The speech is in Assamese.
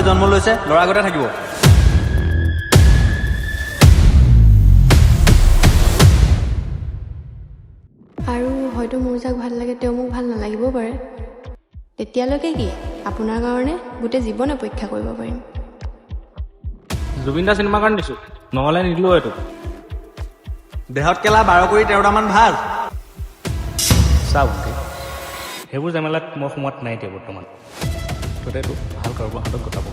জন্ম লৈছে ল'ৰা আগতে থাকিব আৰু হয়তো মোৰ যাক ভাল লাগে তেওঁ মোক ভাল নালাগিবও পাৰে তেতিয়ালৈকে কি আপোনাৰ কাৰণে গোটেই জীৱন অপেক্ষা কৰিব পাৰিম জুবিন দা চিনেমা কাৰণ দিছো নহ'লে নিদিলো এইটো দেহত কেলা 12 কৰি 13টামান ভাল চাওক সেইবোৰ জামেলাত মই সোমোৱাত নাই এতিয়া বৰ্তমান ততে ভাল কাৰোবাৰ হাতত গোটাব